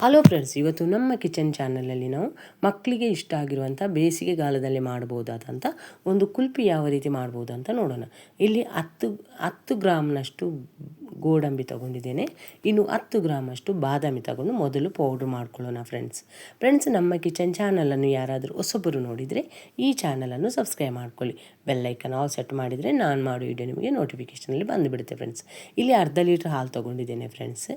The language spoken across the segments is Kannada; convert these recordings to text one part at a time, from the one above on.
ಹಲೋ ಫ್ರೆಂಡ್ಸ್, ಇವತ್ತು ನಮ್ಮ ಕಿಚನ್ ಚಾನಲಲ್ಲಿ ನಾವು ಮಕ್ಕಳಿಗೆ ಇಷ್ಟ ಆಗಿರುವಂಥ ಬೇಸಿಗೆಗಾಲದಲ್ಲಿ ಮಾಡ್ಬೋದಾದಂಥ ಒಂದು ಕುಲ್ಫಿ ಯಾವ ರೀತಿ ಮಾಡ್ಬೋದು ಅಂತ ನೋಡೋಣ. ಇಲ್ಲಿ 10 ಗ್ರಾಮ್ನಷ್ಟು ಗೋಡಂಬಿ ತಗೊಂಡಿದ್ದೇನೆ. ಇನ್ನು 10 ಗ್ರಾಮಷ್ಟು ಬಾದಾಮಿ ತಗೊಂಡು ಮೊದಲು ಪೌಡ್ರ್ ಮಾಡ್ಕೊಳ್ಳೋಣ ಫ್ರೆಂಡ್ಸ್. ನಮ್ಮ ಕಿಚನ್ ಚಾನಲನ್ನು ಯಾರಾದರೂ ಹೊಸಬರು ನೋಡಿದರೆ ಈ ಚಾನಲನ್ನು ಸಬ್ಸ್ಕ್ರೈಬ್ ಮಾಡ್ಕೊಳ್ಳಿ. ಬೆಲ್ಲೈಕನ್ ಆಲ್ ಸೆಟ್ ಮಾಡಿದರೆ ನಾನು ಮಾಡೋ ವಿಡಿಯೋ ನಿಮಗೆ ನೋಟಿಫಿಕೇಷನಲ್ಲಿ ಬಂದುಬಿಡುತ್ತೆ ಫ್ರೆಂಡ್ಸ್. ಇಲ್ಲಿ ಅರ್ಧ ಲೀಟ್ರ್ ಹಾಲು ತೊಗೊಂಡಿದ್ದೇನೆ ಫ್ರೆಂಡ್ಸ್.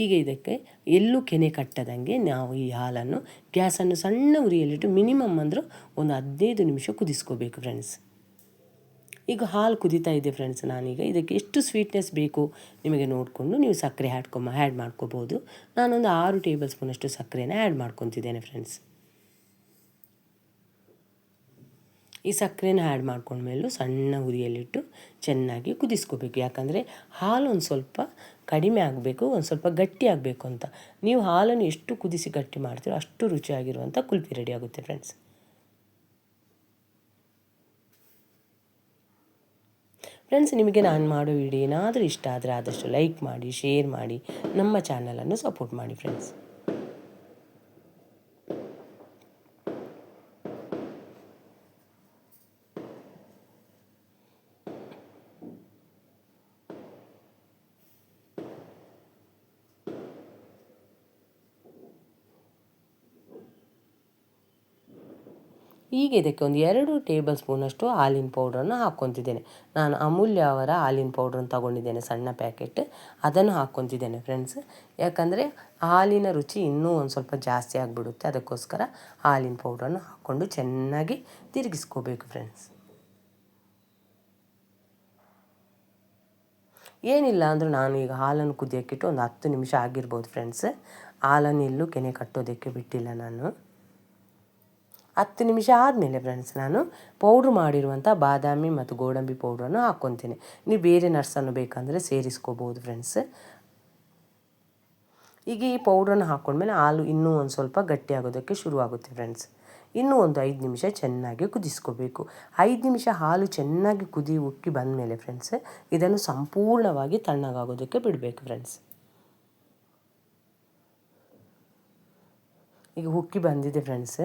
ಈಗ ಇದಕ್ಕೆ ಎಲ್ಲೂ ಕೆನೆ ಕಟ್ಟದಂಗೆ ನಾವು ಈ ಹಾಲನ್ನು ಗ್ಯಾಸನ್ನು ಸಣ್ಣ ಉರಿಯಲ್ಲಿಟ್ಟು ಮಿನಿಮಮ್ ಅಂದರೂ ಒಂದು 15 ನಿಮಿಷ ಕುದಿಸ್ಕೋಬೇಕು ಫ್ರೆಂಡ್ಸ್. ಈಗ ಹಾಲು ಕುದೀತಾ ಇದೆ ಫ್ರೆಂಡ್ಸ್. ನಾನೀಗ ಇದಕ್ಕೆ ಎಷ್ಟು ಸ್ವೀಟ್ನೆಸ್ ಬೇಕು ನಿಮಗೆ ನೋಡಿಕೊಂಡು ನೀವು ಸಕ್ಕರೆ ಆ್ಯಡ್ ಮಾಡ್ಕೋಬೋದು. ನಾನೊಂದು 6 ಟೇಬಲ್ ಸ್ಪೂನಷ್ಟು ಸಕ್ಕರೆನ ಆ್ಯಡ್ ಮಾಡ್ಕೊತಿದ್ದೇನೆ ಫ್ರೆಂಡ್ಸ್. ಈ ಸಕ್ಕರೆನ ಆ್ಯಡ್ ಮಾಡ್ಕೊಂಡ್ಮೇಲೂ ಸಣ್ಣ ಉರಿಯಲ್ಲಿಟ್ಟು ಚೆನ್ನಾಗಿ ಕುದಿಸ್ಕೋಬೇಕು. ಯಾಕಂದರೆ ಹಾಲು ಒಂದು ಸ್ವಲ್ಪ ಕಡಿಮೆ ಆಗಬೇಕು, ಒಂದು ಸ್ವಲ್ಪ ಗಟ್ಟಿ ಆಗಬೇಕು ಅಂತ. ನೀವು ಹಾಲನ್ನು ಎಷ್ಟು ಕುದಿಸಿ ಗಟ್ಟಿ ಮಾಡ್ತೀರೋ ಅಷ್ಟು ರುಚಿಯಾಗಿರುವಂಥ ಕುಲ್ಫಿ ರೆಡಿ ಆಗುತ್ತೆ ಫ್ರೆಂಡ್ಸ್. ನಿಮಗೆ ನಾನು ಮಾಡೋ ವಿಡಿಯೋ ಏನಾದರೂ ಇಷ್ಟ ಆದರೆ ಆದಷ್ಟು ಲೈಕ್ ಮಾಡಿ, ಶೇರ್ ಮಾಡಿ, ನಮ್ಮ ಚಾನಲನ್ನು ಸಪೋರ್ಟ್ ಮಾಡಿ ಫ್ರೆಂಡ್ಸ್. ಈಗ ಇದಕ್ಕೆ ಒಂದು 2 ಟೇಬಲ್ ಸ್ಪೂನಷ್ಟು ಹಾಲಿನ ಪೌಡ್ರನ್ನು ಹಾಕ್ಕೊತಿದ್ದೇನೆ. ನಾನು ಅಮೂಲ್ಯ ಅವರ ಹಾಲಿನ ಪೌಡ್ರನ್ನು ತಗೊಂಡಿದ್ದೇನೆ, ಸಣ್ಣ ಪ್ಯಾಕೆಟ್. ಅದನ್ನು ಹಾಕ್ಕೊತಿದ್ದೇನೆ ಫ್ರೆಂಡ್ಸ್. ಯಾಕಂದರೆ ಹಾಲಿನ ರುಚಿ ಇನ್ನೂ ಒಂದು ಸ್ವಲ್ಪ ಜಾಸ್ತಿ ಆಗಿಬಿಡುತ್ತೆ. ಅದಕ್ಕೋಸ್ಕರ ಹಾಲಿನ ಪೌಡ್ರನ್ನು ಹಾಕ್ಕೊಂಡು ಚೆನ್ನಾಗಿ ತಿರುಗಿಸ್ಕೋಬೇಕು ಫ್ರೆಂಡ್ಸ್. ಏನಿಲ್ಲ ಅಂದರೂ ನಾನು ಈಗ ಹಾಲನ್ನು ಕುದಿಯೋಕ್ಕಿಟ್ಟು ಒಂದು 10 ನಿಮಿಷ ಆಗಿರ್ಬೋದು ಫ್ರೆಂಡ್ಸ್. ಹಾಲನ್ನು ಎಲ್ಲೂ ಕೆನೆ ಕಟ್ಟೋದಕ್ಕೆ ಬಿಟ್ಟಿಲ್ಲ ನಾನು. 10 ನಿಮಿಷ ಆದಮೇಲೆ ಫ್ರೆಂಡ್ಸ್ ನಾನು ಪೌಡ್ರ್ ಮಾಡಿರುವಂಥ ಬಾದಾಮಿ ಮತ್ತು ಗೋಡಂಬಿ ಪೌಡ್ರನ್ನು ಹಾಕ್ಕೊತೀನಿ. ನೀವು ಬೇರೆ ನಟ್ಸನ್ನು ಬೇಕಂದರೆ ಸೇರಿಸ್ಕೋಬೋದು ಫ್ರೆಂಡ್ಸ್. ಈಗ ಈ ಪೌಡ್ರನ್ನು ಹಾಕ್ಕೊಂಡ್ಮೇಲೆ ಹಾಲು ಇನ್ನೂ ಒಂದು ಸ್ವಲ್ಪ ಗಟ್ಟಿಯಾಗೋದಕ್ಕೆ ಶುರುವಾಗುತ್ತೆ ಫ್ರೆಂಡ್ಸ್. ಇನ್ನೂ ಒಂದು 5 ನಿಮಿಷ ಚೆನ್ನಾಗಿ ಕುದಿಸ್ಕೋಬೇಕು. 5 ನಿಮಿಷ ಹಾಲು ಚೆನ್ನಾಗಿ ಉಕ್ಕಿ ಬಂದಮೇಲೆ ಫ್ರೆಂಡ್ಸ್ ಇದನ್ನು ಸಂಪೂರ್ಣವಾಗಿ ತಣ್ಣಗಾಗೋದಕ್ಕೆ ಬಿಡಬೇಕು ಫ್ರೆಂಡ್ಸ್. ಈಗ ಉಕ್ಕಿ ಬಂದಿದೆ ಫ್ರೆಂಡ್ಸ್.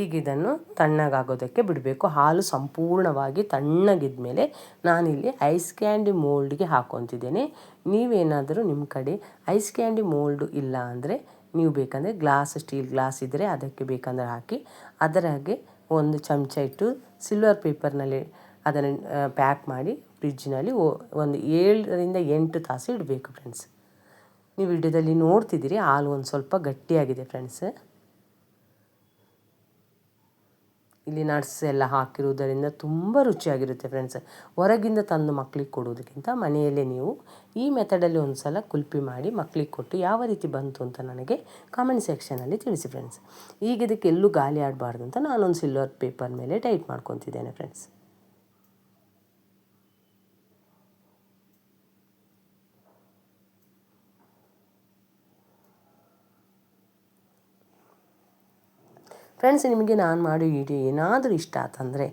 ಈಗ ಇದನ್ನು ತಣ್ಣಗಾಗೋದಕ್ಕೆ ಬಿಡಬೇಕು. ಹಾಲು ಸಂಪೂರ್ಣವಾಗಿ ತಣ್ಣಗಿದ ಮೇಲೆ ನಾನಿಲ್ಲಿ ಐಸ್ ಕ್ಯಾಂಡಿ ಮೋಲ್ಡ್ಗೆ ಹಾಕ್ಕೊತಿದ್ದೇನೆ. ನೀವೇನಾದರೂ ನಿಮ್ಮ ಕಡೆ ಐಸ್ ಕ್ಯಾಂಡಿ ಮೋಲ್ಡು ಇಲ್ಲ ಅಂದರೆ ನೀವು ಬೇಕಂದರೆ ಸ್ಟೀಲ್ ಗ್ಲಾಸ್ ಇದ್ದರೆ ಅದಕ್ಕೆ ಬೇಕಂದರೆ ಹಾಕಿ. ಅದರಾಗೆ ಒಂದು ಚಮಚ ಇಟ್ಟು ಸಿಲ್ವರ್ ಪೇಪರ್ನಲ್ಲಿ ಅದನ್ನು ಪ್ಯಾಕ್ ಮಾಡಿ ಫ್ರಿಜ್ಜಿನಲ್ಲಿ ಒಂದು 7ರಿಂದ 8 ತಾಸು ಇಡಬೇಕು ಫ್ರೆಂಡ್ಸ್. ನೀವು ವಿಡಿಯೋದಲ್ಲಿ ನೋಡ್ತಿದ್ದೀರಿ ಹಾಲು ಒಂದು ಸ್ವಲ್ಪ ಗಟ್ಟಿಯಾಗಿದೆ ಫ್ರೆಂಡ್ಸ್. ಇಲ್ಲಿ ನಟ್ಸ್ ಎಲ್ಲ ಹಾಕಿರುವುದರಿಂದ ತುಂಬ ರುಚಿಯಾಗಿರುತ್ತೆ ಫ್ರೆಂಡ್ಸ್. ಹೊರಗಿಂದ ತಂದು ಮಕ್ಕಳಿಗೆ ಕೊಡೋದಕ್ಕಿಂತ ಮನೆಯಲ್ಲೇ ನೀವು ಈ ಮೆಥಡಲ್ಲಿ ಒಂದು ಸಲ ಕುಲ್ಫಿ ಮಾಡಿ ಮಕ್ಕಳಿಗೆ ಕೊಟ್ಟು ಯಾವ ರೀತಿ ಬಂತು ಅಂತ ನನಗೆ ಕಾಮೆಂಟ್ ಸೆಕ್ಷನಲ್ಲಿ ತಿಳಿಸಿ ಫ್ರೆಂಡ್ಸ್. ಈಗ ಇದಕ್ಕೆ ಎಲ್ಲೂ ಗಾಳಿ ಆಡಬಾರ್ದು ಅಂತ ನಾನೊಂದು ಸಿಲ್ವರ್ ಪೇಪರ್ ಮೇಲೆ ಟೈಟ್ ಮಾಡ್ಕೊತಿದ್ದೇನೆ ಫ್ರೆಂಡ್ಸ್. ಫ್ರೆಂಡ್ಸ್, ನಿಮಗೆ ನಾನು ಮಾಡೋ ವಿಡಿಯೋ ಏನಾದರೂ ಇಷ್ಟ ಆತಂದರೆ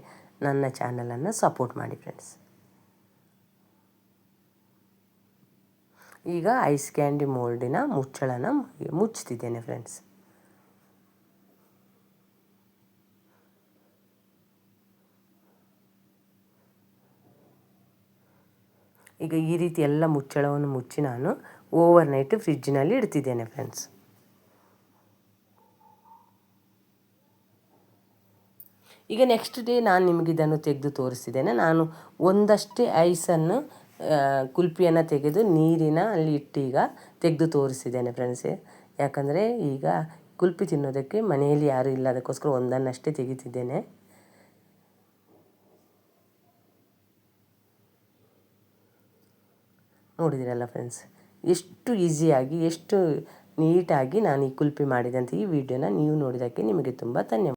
ನನ್ನ ಚಾನಲನ್ನು ಸಪೋರ್ಟ್ ಮಾಡಿ ಫ್ರೆಂಡ್ಸ್. ಈಗ ಐಸ್ ಕ್ಯಾಂಡಿ ಮೋಲ್ಡಿನ ಮುಚ್ಚಳನ ಮುಚ್ತಿದ್ದೇನೆ ಫ್ರೆಂಡ್ಸ್. ಈಗ ಈ ರೀತಿ ಎಲ್ಲ ಮುಚ್ಚಳವನ್ನು ಮುಚ್ಚಿ ನಾನು ಓವರ್ ನೈಟ್ ಫ್ರಿಜ್ಜಿನಲ್ಲಿ ಇಡ್ತಿದ್ದೇನೆ ಫ್ರೆಂಡ್ಸ್. ಈಗ ನೆಕ್ಸ್ಟ್ ಡೇ ನಾನು ನಿಮಗೆ ಇದನ್ನು ತೆಗೆದು ತೋರಿಸಿದ್ದೇನೆ. ನಾನು ಒಂದಷ್ಟೇ ಐಸನ್ನು ಕುಲ್ಫಿಯನ್ನು ತೆಗೆದು ಅಲ್ಲಿ ಇಟ್ಟು ಈಗ ತೆಗೆದು ತೋರಿಸಿದ್ದೇನೆ ಫ್ರೆಂಡ್ಸ್. ಯಾಕಂದರೆ ಈಗ ಕುಲ್ಫಿ ತಿನ್ನೋದಕ್ಕೆ ಮನೆಯಲ್ಲಿ ಯಾರೂ ಇಲ್ಲ, ಅದಕ್ಕೋಸ್ಕರ ಒಂದನ್ನಷ್ಟೇ ತೆಗಿತಿದ್ದೇನೆ. ನೋಡಿದಿರಲ್ಲ ಫ್ರೆಂಡ್ಸ್, ಎಷ್ಟು ಈಸಿಯಾಗಿ ಎಷ್ಟು ನೀಟಾಗಿ ನಾನು ಈ ಕುಲ್ಫಿ ಮಾಡಿದಂತೆ ಈ ವಿಡಿಯೋನ ನೀವು ನೋಡಿದ್ದಕ್ಕೆ ನಿಮಗೆ ತುಂಬ ಧನ್ಯವಾದ.